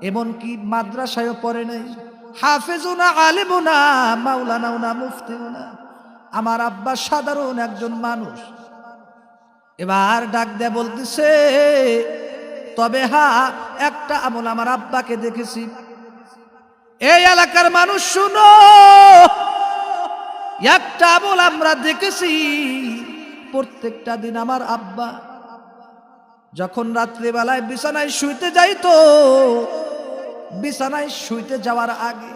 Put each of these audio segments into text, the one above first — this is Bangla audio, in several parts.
এমনকি মাদ্রাসায়ও পড়ে নাই, হাফেজুনা আলেমুনা মাওলানাউনা মুফতিউনা। আমার আব্বা সাধারণ একজন মানুষ। এবার ডাক দেয়া বলতেছে, তবে একটা আমল আমার আব্বাকে দেখেছি। এই এলাকার মানুষ শুনো, একটা আমল আমরা দেখেছি। প্রত্যেকটা দিন আমার আব্বা যখন রাত্রিবেলায় বিছানায় শুইতে যাইতো, বিছানায় শুইতে যাওয়ার আগে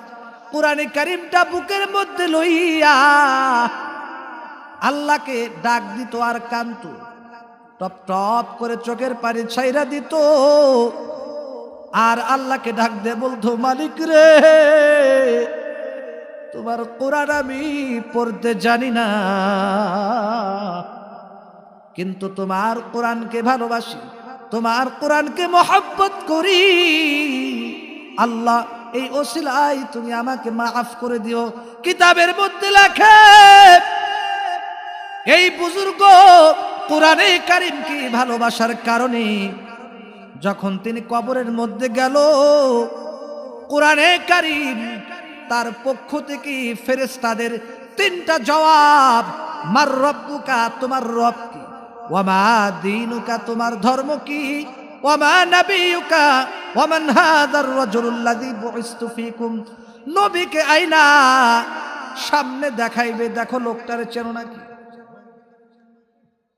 কোরআনে কারিমটা বুকের মধ্যে লইয়া আল্লাহকে ডাক দিত আর কাঁদতো। টপ টপ করে চোখের পানি ছাইরা দিত আর আল্লাহকে ডাক দিয়ে বলতো, মালিক রে, তোমার কোরআন আমি পড়তে জানি না, কিন্তু তোমার কোরআনকে ভালোবাসি, তোমার কোরআনকে মহব্বত করি। আল্লাহ, এই ওসিলায় তুমি আমাকে মাফ করে দিও। কিতাবের মধ্যে লেখে, এই বুজুর্গ কোরআনে কারিমকে ভালোবাসার কারণে যখন তিনি কবরের মধ্যে গেল, কোরআনে কারিম তার পক্ষ থেকে ফেরেশতাদের 3টা জবাব, মার রব্বুকা, তোমার রব কি, ওয়া মা দীনুকা, তোমার ধর্ম কি, ওয়া মা নাবিয়ুকা, ওয়া মান হাদার রাজুলুল্লাযী বুইসতু ফীকুম। নবীকে আইনা সামনে দেখাইবে, দেখো লোকটারে চেনো নাকি।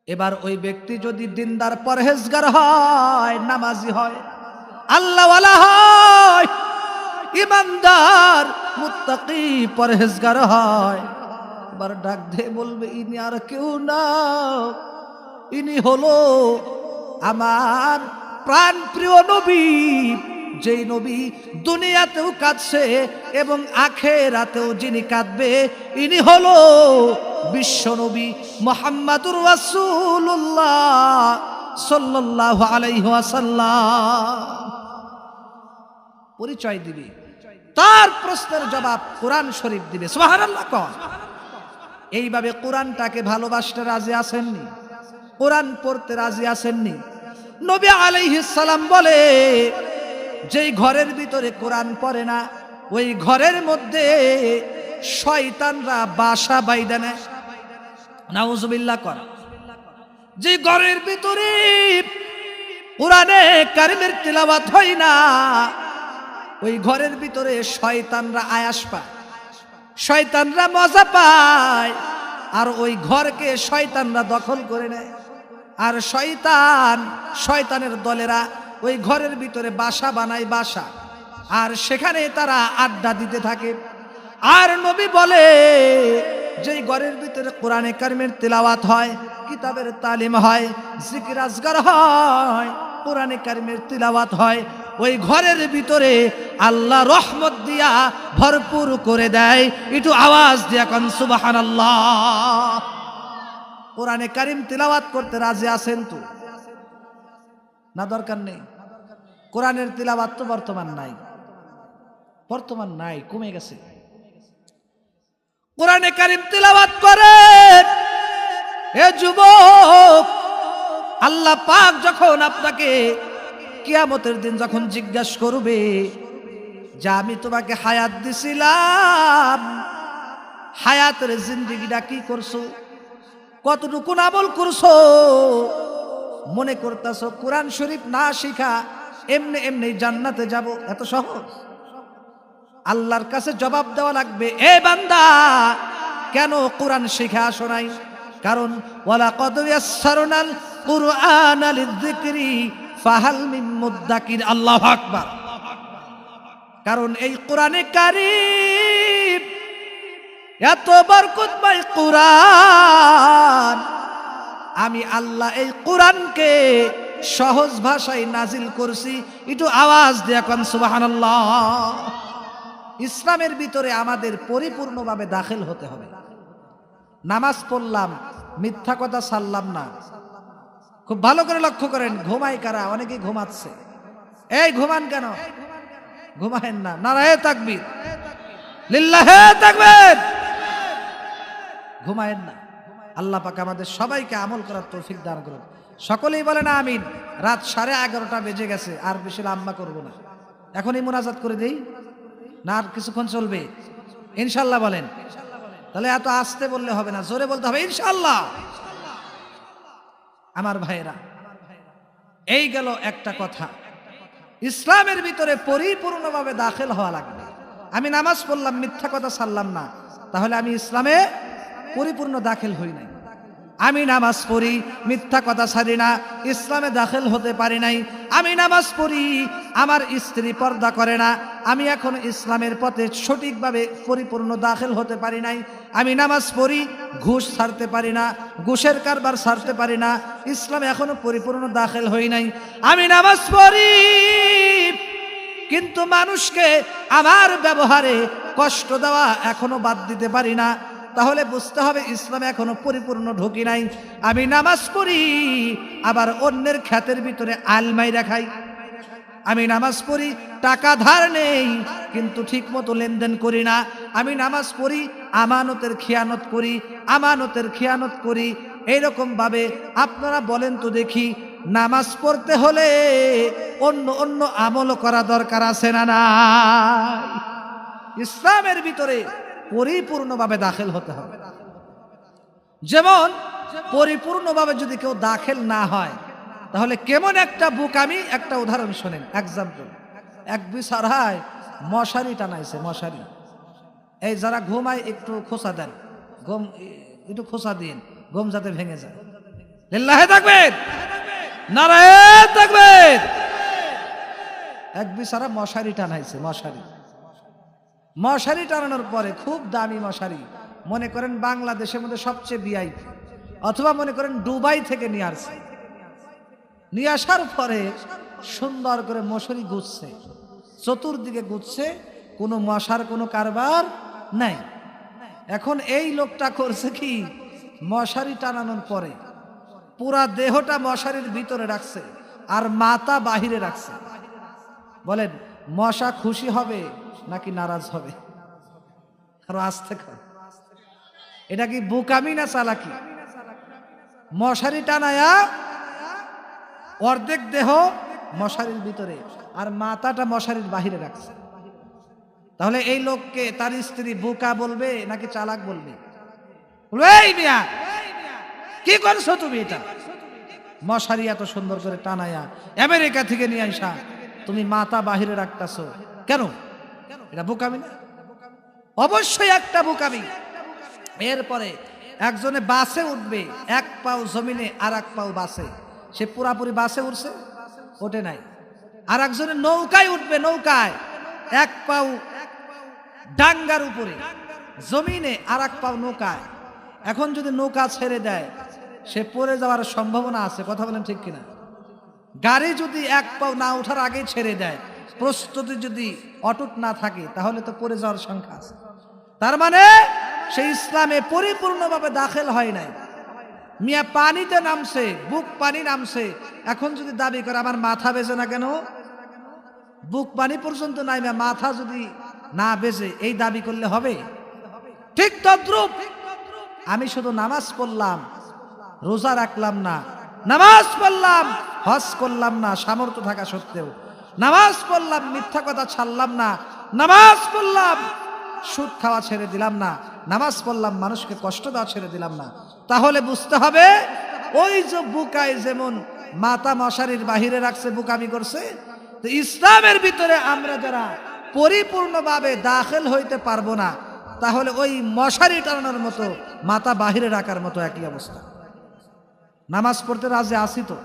এবার ওই ব্যক্তি যদি দিনদার পরহেজগার হয়, নামাজি হয়, আল্লাহওয়ালা হয়, ইমানদার মুত্তাকি পরহেজগার হয়, এবার ডাক দিয়ে বলবে, ইনি আর কেউ না, ইনি হলো আমার প্রাণ প্রিয় নবী, যেই নবী দুনিয়াতেও কাঁদছে এবং আখিরাতেও যিনি কাঁদবে, ইনি হলো বিশ্ব নবী মুহাম্মাদুর রাসূলুল্লাহ সাল্লাল্লাহু আলাইহি ওয়াসাল্লাম। পরিচয় দিবে, তার প্রশ্নের জবাব কোরআন শরীফ দিবে। সুবহানাল্লাহ। কোন এইভাবে কোরআনটাকে ভালোবাসতে রাজি আছেননি? কোরআন পড়তে রাজি আছেননি? নবী আলাইহিস সালাম বলে, যেই ঘরের ভিতরে কোরআন পড়ে না, ওই ঘরের মধ্যে শয়তানরা বাসা বাইধা নেয়। নাউজুবিল্লাহ। কর যে ঘরের ভিতরে কোরআনে কারিমের তিলাওয়াত হয় না, ওই ঘরের ভিতরে শয়তানরা আয়াস পায়, শয়তানরা মজা পায়, আর ওই ঘরকে শয়তানরা দখল করে নেয়। আর শয়তানের দলেরা ওই ঘরের ভিতরে বাসা বানায়, বাসা, আর সেখানে তারা আড্ডা দিতে থাকে। আর নবী বলে, যেই ঘরের ভিতরে কোরআনে কারিমের তিলাওয়াত হয়, কিতাবের তালিম হয়, জিকির আজগার হয়, কোরআনে কারিমের তিলাওয়াত হয়, ওই ঘরের ভিতরে আল্লাহ রহমত দিয়া ভরপুর করে দেয়। একটু আওয়াজ দিয়া কোন সুবহানাল্লাহ। কোরআনে কারিম তিলাওয়াত করতে রাজি আছেন তো? না, দরকার নেই। কোরআনের তিলাওয়াত তো বর্তমান নাই, কমে গেছে। কোরআনে কারিম তিলাওয়াত করেন এ যুবক, আল্লাহ পাক যখন আপনাকে কিয়ামতের দিন যখন জিজ্ঞাসা করবে যে আমি তোমাকে হায়াত দিছিলাম, হায়াতের জিন্দেগিটা কি করছো, কতটুকু আমল করছো, মনে করতেছো কোরআন শরীফ না শিখা এমনি এমনি জান্নাতে যাব, এত সহজ? আল্লাহর কাছে জবাব দেওয়া লাগবে, এ বান্দা, কেন কোরআন শিখে আসো নাই? কারণ ওয়ালাকাদ ইয়াসসারনাল কুরআনা লিযিকরি ফাহাল মিন মুদ্দাকির। আল্লাহু আকবার। কারণ এই কোরআনে কারীম এত বরকতময় কোরআন, আমি আল্লাহ এই কোরআনকে সহজ ভাষায় নাজিল করছি। একটু আওয়াজ দিয়ে কোন সুবহানাল্লাহ। ইসলামের ভিতরে আমাদের পরিপূর্ণভাবে দাখিল হতে হবে। নামাজ পড়লাম, মিথ্যা কথা ছাড়লাম না। খুব ভালো করে লক্ষ্য করেন, ঘুমাই কারা? অনেকেই ঘুমাচ্ছে। এই ঘুমান কেন? ঘুমায়েন না। নারায়ে তাকবীর, লিল্লাহে তাকবীর। ঘুমায়েন না। আল্লাহ পাক আমাদের সবাইকে আমল করার তৌফিক দান করুন। সকলেই বলেন আমিন। রাত 11:30 বেজে গেছে, আর বেশি লম্বা করব না। এখনই মুনাজাত করে দেই না আর কিছুক্ষণ চলবে? ইনশাল্লাহ বলেন। তাহলে এত আস্তে বললে হবে না, জোরে বলতে হবে ইনশাল্লাহ। আমার ভাইয়েরা, এই গেল একটা কথা। ইসলামের ভিতরে পরিপূর্ণভাবে দাখিল হওয়া লাগবে। আমি নামাজ পড়লাম, মিথ্যা কথা ছাড়লাম না, তাহলে আমি ইসলামে পরিপূর্ণ দাখিল হই নাই। আমি নামাজ পড়ি, মিথ্যা কথা ছাড়ি না, ইসলামে দাখিল হতে পারি নাই। আমি নামাজ পড়ি, আমার স্ত্রী পর্দা করে না, আমি এখন ইসলামের পথে সঠিকভাবে পরিপূর্ণ দাখিল হতে পারি নাই। আমি নামাজ পড়ি, ঘুষ ছাড়তে পারি না, ঘুষের কারবার ছাড়তে পারি না, ইসলামে এখনো পরিপূর্ণ দাখিল হই নাই। আমি নামাজ পড়ি কিন্তু মানুষকে আমার ব্যবহারে কষ্ট দেওয়া এখনো বাদ দিতে পারি না, তাহলে বুঝতে হবে ইসলামে এখনো পরিপূর্ণ ঢুকি নাই। আমি নামাজ পড়ি আবার অন্যের খ্যাতের ভিতরে আলমাই রাখাই। আমি নামাজ পড়ি, টাকা ধার নেই কিন্তু ঠিক মতো লেনদেন করি না। আমি নামাজ পড়ি, আমানতের খেয়ানত করি, আমানতের খেয়ানত করি। এইরকম ভাবে আপনারা বলেন তো দেখি, নামাজ পড়তে হলে অন্য অন্য আমল করা দরকার আছে না নাই? ইসলামের ভিতরে পরিপূর্ণভাবে দাখিল হতে হবে। যেমন পরিপূর্ণভাবে যদি কেউ দাখিল না হয় তাহলে কেমন একটা বুকামি, একটা উদাহরণ শোনেন, এক্সাম্পল। এক বিছানায় মশারি টানাইছে, মশারি। এই যারা ঘুমায় একটু খোঁচা দেন, ঘুম একটু খোঁচা দিন, ঘুম যাতে ভেঙে যায়। লিল্লাহে তাকবীর, নারায়ে তাকবীর। এক বিছানা মশারি টানাইছে, মশারি। মশারি টানানোর পরে, খুব দামি মশারি, মনে করেন বাংলাদেশের মধ্যে সবচেয়ে ভিআইপি, অথবা মনে করেন দুবাই থেকে নিয়ে আসছে। নিয়ে আসার পরে সুন্দর করে মশারি গুছছে, চতুর্দিকে গুছছে, কোনো মশার কোনো কারবার নাই। এখন এই লোকটা করছে কি, মশারি টানানোর পরে পুরা দেহটা মশারির ভিতরে রাখছে আর মাথা বাহিরে রাখছে। বলেন মশা খুশি হবে নাকি নারাজ হবে? আরো আস্তে কর, এটা কি বোকামি না চালাকি? মশারি টানায়া অর্ধেক দেহ মশারির ভিতরে আর মাথাটা মশারির বাহিরে রাখছে। তাহলে এই লোককে তার স্ত্রী বোকা বলবে নাকি চালাক বলবে? এই মিয়া কি করছো তুমি? এটা মশারি এত সুন্দর করে টানায়া আমেরিকা থেকে নিয়ে আসা, তুমি মাথা বাহিরে রাখতেছো কেন? এটা বোকামি না? অবশ্যই একটা বোকামি। এরপরে একজনে বাসে উঠবে, এক পাও জমিনে আর এক পাও বাসে, সে পুরাপুরি বাসে উঠছে, ওঠে নাই। আর একজনে নৌকায় উঠবে, নৌকায় এক পাও ডাঙ্গার উপরে জমিনে আর এক পাও নৌকায়। এখন যদি নৌকা ছেড়ে দেয় সে পড়ে যাওয়ার সম্ভাবনা আছে, কথা বলেন ঠিক কিনা? গাড়ি যদি এক পাও না ওঠার আগেই ছেড়ে দেয়, প্রস্তুতি যদি অটুট না থাকে, তাহলে তো পড়ে যাওয়ার সংখ্যা আছে। তার মানে সে ইসলামে পরিপূর্ণভাবে দাখিল হয় নাই। মিয়া পানিতে নামছে, বুক পানি নামছে, এখন যদি দাবি করে আমার মাথা বেজে না কেন? বুক পানি পর্যন্ত নাই, মাথা যদি না বেজে এই দাবি করলে হবে? ঠিক তদ্রূপ আমি শুধু নামাজ পড়লাম, রোজা রাখলাম না, নামাজ পড়লাম, হজ করলাম না সামর্থ্য থাকা সত্ত্বেও, নামাজ পড়লাম, মিথ্যা কথা ছাড়লাম না, নামাজ পড়লাম, সুদ খাওয়া ছেড়ে দিলাম না, নামাজ পড়লাম, মানুষকে কষ্ট দেওয়া ছেড়ে দিলাম না, তাহলে বুঝতে হবে ওই যে বুকায় যেমন মাথা মশারির বাহিরে রাখছে, বুকামি করছে। তো ইসলামের ভিতরে আমরা যারা পরিপূর্ণভাবে দাখিল হইতে পারবো না, তাহলে ওই মশারি টানানোর মতো, মাথা বাহিরে রাখার মতো একই অবস্থা। নামাজ পড়তে রাজি আসি তো?